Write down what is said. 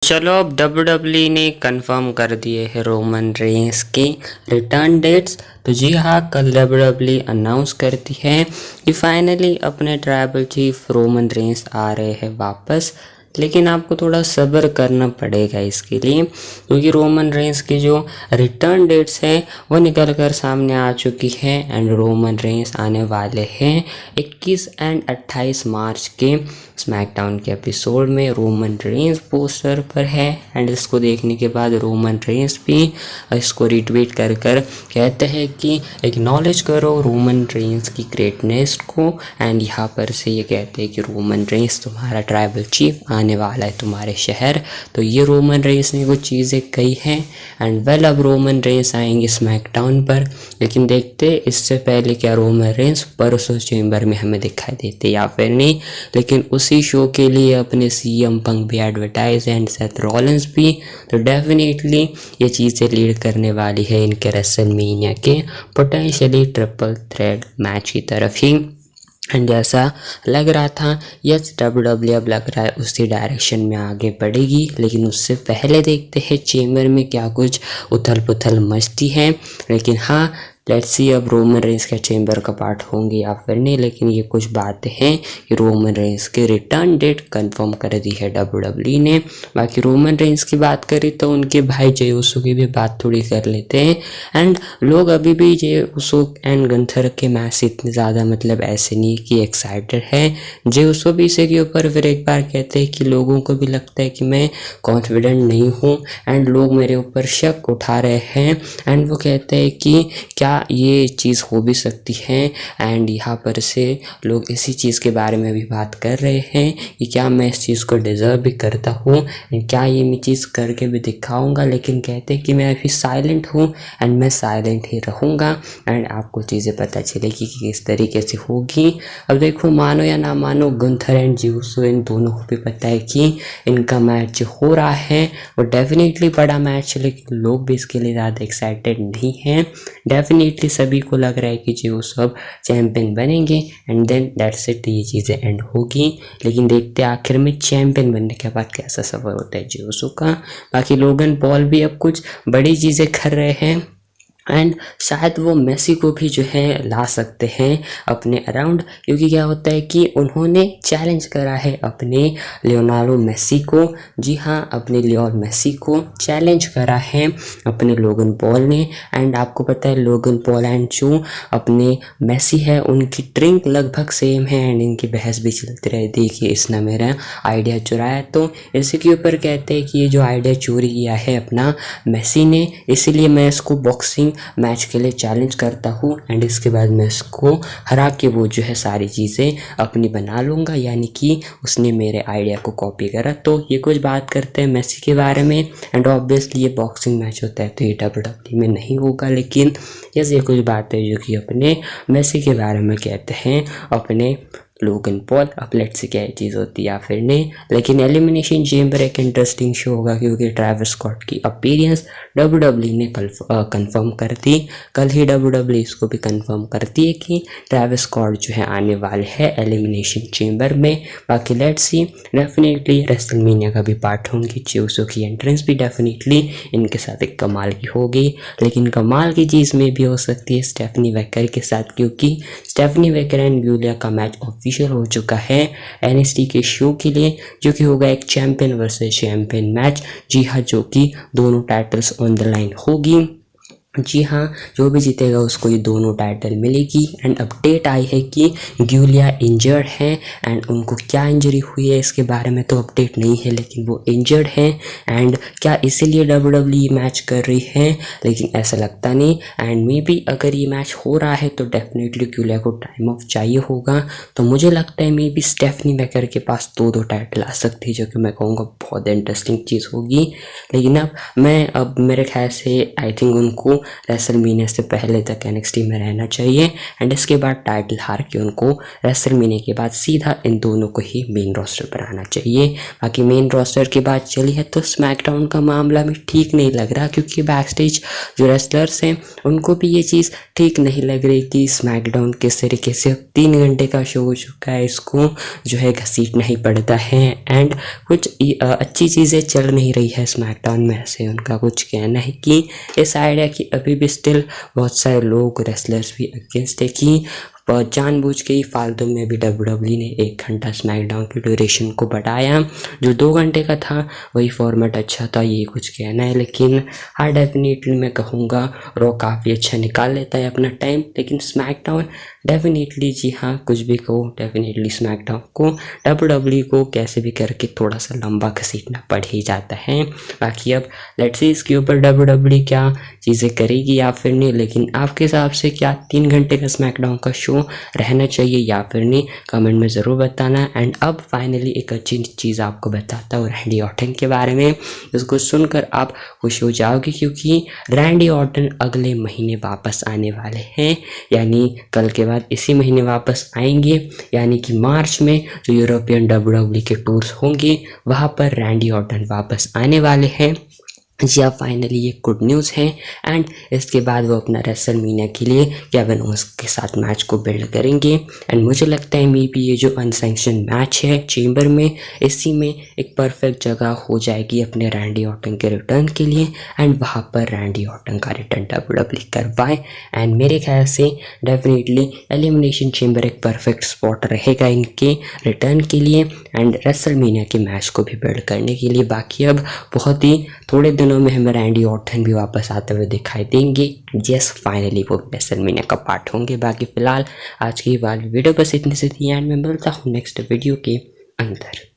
चलो अब WWE ने कंफर्म कर दिए हैं रोमन रेंस की रिटर्न डेट्स। तो जी हाँ, कल WWE अनाउंस करती है कि फाइनली अपने ट्राइबल चीफ रोमन रेंस आ रहे हैं वापस। लेकिन आपको थोड़ा सब्र करना पड़ेगा इसके लिए, क्योंकि रोमन रेंस की जो रिटर्न डेट्स हैं वो निकल कर सामने आ चुकी है एंड रोमन रेंस आने वाले हैं 21 एंड 28 मार्च के स्मैकडाउन के एपिसोड में। रोमन रेंस पोस्टर पर है एंड इसको देखने के बाद रोमन रेंस भी इसको रिट्वीट कर कर कहते हैं कि एक्नॉलेज करो रोमन रेंस की ग्रेटनेस को। एंड यहाँ पर से ये कहते हैं कि रोमन रेंस तुम्हारा ट्राइबल चीफ आने वाला है तुम्हारे शहर। तो ये रोमन रेंस ने कुछ चीज़ें कही हैं एंड वेल अब रोमन रेंस आएंगे स्मैकडाउन पर। लेकिन देखते इससे पहले क्या रोमन रेंस परसों चेंबर में हमें दिखाई देते या फिर नहीं। लेकिन उसी शो के लिए अपने सीएम पंक भी एडवर्टाइज एंड सेथ रॉलिंस भी। तो डेफिनेटली ये चीज़ें लीड करने वाली है इनके रेसलमेनिया के पोटेंशियली ट्रिपल थ्रेट मैच की तरफ ही। एंड जैसा लग रहा था यस WWE अब लग रहा है उसी डायरेक्शन में आगे बढ़ेगी। लेकिन उससे पहले देखते हैं चेंबर में क्या कुछ उथल पुथल मचती है। लेकिन हाँ, लेट्स सी अब रोमन रेंस का चेंबर का पार्ट होंगे या फिर नहीं। लेकिन ये कुछ बातें हैं कि रोमन रेंस की रिटर्न डेट कंफर्म कर दी है WWE ने। बाकी रोमन रेंस की बात करें तो उनके भाई जे उसो की भी बात थोड़ी कर लेते हैं। एंड लोग अभी भी जे उसो एंड गंथर के मैच से इतने ज़्यादा मतलब ऐसे नहीं कि एक्साइटेड है। जे उसो भी इसे के ऊपर फिर एक बार कहते हैं कि लोगों को भी लगता है कि मैं कॉन्फिडेंट नहीं हूँ एंड लोग मेरे ऊपर शक उठा रहे हैं। एंड वो कहते हैं कि क्या ये चीज़ हो भी सकती है। एंड यहाँ पर से लोग इसी चीज़ के बारे में भी बात कर रहे हैं कि क्या मैं इस चीज़ को डिज़र्व भी करता हूँ, क्या ये मैं चीज़ करके भी दिखाऊंगा। लेकिन कहते हैं कि मैं अभी साइलेंट हूँ एंड मैं साइलेंट ही रहूँगा एंड आपको चीज़ें पता चलेगी कि किस तरीके से होगी। अब देखो, मानो या ना मानो, गुंथर एंड जे उसो इन दोनों को भी पता है कि इनका मैच हो रहा है वो डेफिनेटली बड़ा मैच है। लेकिन लोग भी इसके लिए ज़्यादा एक्साइटेड नहीं हैं। डेफिनेटली सभी को लग रहा है कि जे उसो अब चैंपियन बनेंगे एंड देन दैट्स इट, ये चीज़ें एंड होगी। लेकिन देखते आखिर में चैंपियन बनने के बाद कैसा सफ़र होता है जे उसो का। बाकी लोगन पॉल भी अब कुछ बड़ी चीज़ें कर रहे हैं एंड शायद वो मेसी को भी जो है ला सकते हैं अपने अराउंड। क्योंकि क्या होता है कि उन्होंने चैलेंज करा है अपने लियोनार्डो मेसी को। जी हाँ, अपने लियोन मेसी को चैलेंज करा है अपने लोगन पॉल ने। एंड आपको पता है लोगन पॉल एंड जो अपने मेसी है उनकी ड्रिंक लगभग सेम है एंड इनकी बहस भी चलती रहती है कि इसने मेरा आइडिया चुराया। तो इसी के ऊपर कहते हैं कि ये जो आइडिया चोरी किया है अपना मेसी ने, इसीलिए मैं इसको बॉक्सिंग मैच के लिए चैलेंज करता हूँ एंड इसके बाद मैं इसको हरा के वो जो है सारी चीज़ें अपनी बना लूँगा। यानी कि उसने मेरे आइडिया को कॉपी करा। तो ये कुछ बात करते हैं मेसी के बारे में एंड ऑब्वियसली ये बॉक्सिंग मैच होता है तो ये WWE में नहीं होगा। लेकिन ये कुछ बात है जो कि अपने मेसी के बारे में कहते हैं अपने लोगन पॉल। अब लेट्स से क्या ये चीज़ होती है या फिर नहीं। लेकिन एलिमिनेशन चेंबर एक इंटरेस्टिंग शो होगा क्योंकि ट्रैविस स्कॉट की अपीयरेंस WWE ने कंफर्म कर दी। कल ही WWE इसको भी कंफर्म करती है कि ट्रैविस स्कॉट जो है आने वाले हैं एलिमिनेशन चेंबर में। बाकी लेट्स सी, डेफिनेटली रेसलमेनिया का भी पार्ट होंगी। च्यूसो की एंट्रेंस भी डेफिनेटली इनके साथ एक कमाल की होगी। लेकिन कमाल की चीज़ में भी हो सकती है स्टेफनी वेकर के साथ, क्योंकि स्टेफनी वेकर एंड यूलिया का मैच ऑफिशियल हो चुका है NXT के शो के लिए, जो कि होगा एक चैंपियन वर्सेस चैंपियन मैच। जी हाँ, जो कि दोनों टाइटल्स ऑन द लाइन होगी। जी हाँ, जो भी जीतेगा उसको ये दोनों टाइटल मिलेगी। एंड अपडेट आई है कि यूलिया इंजर्ड है एंड उनको क्या इंजरी हुई है इसके बारे में तो अपडेट नहीं है, लेकिन वो इंजर्ड है एंड क्या इसीलिए WWE मैच कर रही है, लेकिन ऐसा लगता नहीं। एंड मे बी अगर ये मैच हो रहा है तो डेफिनेटली यूलिया को टाइम ऑफ चाहिए होगा। तो मुझे लगता है मे बी स्टेफनी वेकर के पास दो टाइटल आ सकती है, जो कि मैं कहूँगा बहुत इंटरेस्टिंग चीज़ होगी। लेकिन अब मेरे ख्याल से आई थिंक उनको रेसलमेनिया से पहले तक NXT में रहना चाहिए एंड इसके बाद टाइटल हार के उनको रेसलमेनिया के बाद सीधा इन दोनों को ही मेन रोस्टर पर आना चाहिए। बाकी मेन रोस्टर की बात चली है तो स्मैकडाउन का मामला में ठीक नहीं लग रहा, क्योंकि बैकस्टेज जो रेसलर्स हैं उनको भी ये चीज़ ठीक नहीं लग रही कि स्मैकडाउन किस तरीके से 3 घंटे का शो हो चुका है, इसको जो है घसीटना ही पड़ता है एंड कुछ अच्छी चीज़ें चल नहीं रही है स्मैकडाउन में। ऐसे उनका कुछ कहना है कि इस आइडिया की अभी भी स्टिल बहुत सारे लोग रेसलर्स भी अगेंस्ट है कि जानबूझ के ही फालतू में भी WWE ने 1 घंटा स्मैकडाउन की ड्यूरेशन को बढ़ाया। जो 2 घंटे का था वही फॉर्मेट अच्छा था, ये कुछ कहना है। लेकिन हाँ, डेफिनेटली मैं कहूँगा रॉ काफ़ी अच्छा निकाल लेता है अपना टाइम, लेकिन स्मैकडाउन डेफिनेटली, जी हाँ कुछ भी कहो, डेफिनेटली स्मैकडाउन को WWE को कैसे भी करके थोड़ा सा लंबा घसीटना पड़ ही जाता है। बाकी अब लेट्स सी इसके ऊपर WWE क्या चीज़ें करेगी या फिर नहीं। लेकिन आपके हिसाब से क्या 3 घंटे का स्मैकडाउन का शो रहना चाहिए या फिर नहीं, कमेंट में ज़रूर बताना। एंड अब फाइनली एक अच्छी चीज़ आपको बताता हूँ रैंडी ऑर्टन के बारे में, जिसको सुनकर आप खुश हो जाओगे, क्योंकि रैंडी ऑर्टन अगले महीने वापस आने वाले हैं, यानी कल के बाद इसी महीने वापस आएंगे, यानी कि मार्च में जो यूरोपियन WWE के टूर्स होंगे वहाँ पर रैंडी ऑर्टन वापस आने वाले हैं। जी हाँ, फाइनली ये गुड न्यूज़ है एंड इसके बाद वो अपना रेसलमेनिया के लिए केविन ओवेंस के साथ मैच को बिल्ड करेंगे। एंड मुझे लगता है मे बी ये जो अनसैंक्शन मैच है चेंबर में, इसी में एक परफेक्ट जगह हो जाएगी अपने रैंडी ऑर्टन के रिटर्न के लिए एंड वहाँ पर रैंडी ऑर्टन का रिटर्न WWE करवाएं। एंड मेरे ख्याल से डेफिनेटली एलिमिनेशन चेंबर एक परफेक्ट स्पॉट रहेगा इनके रिटर्न के लिए एंड रेसलमेनिया के मैच को भी बिल्ड करने के लिए। बाकी अब बहुत ही थोड़े दिनों में हमें रैंडी ऑर्टन भी वापस आते हुए दिखाई देंगे। यस, फाइनली वो रेसलमेनिया का पार्ट होंगे। बाकी फिलहाल आज की वाली वीडियो बस इतनी सी थी एंड मैं मिलता हूँ नेक्स्ट वीडियो के अंदर।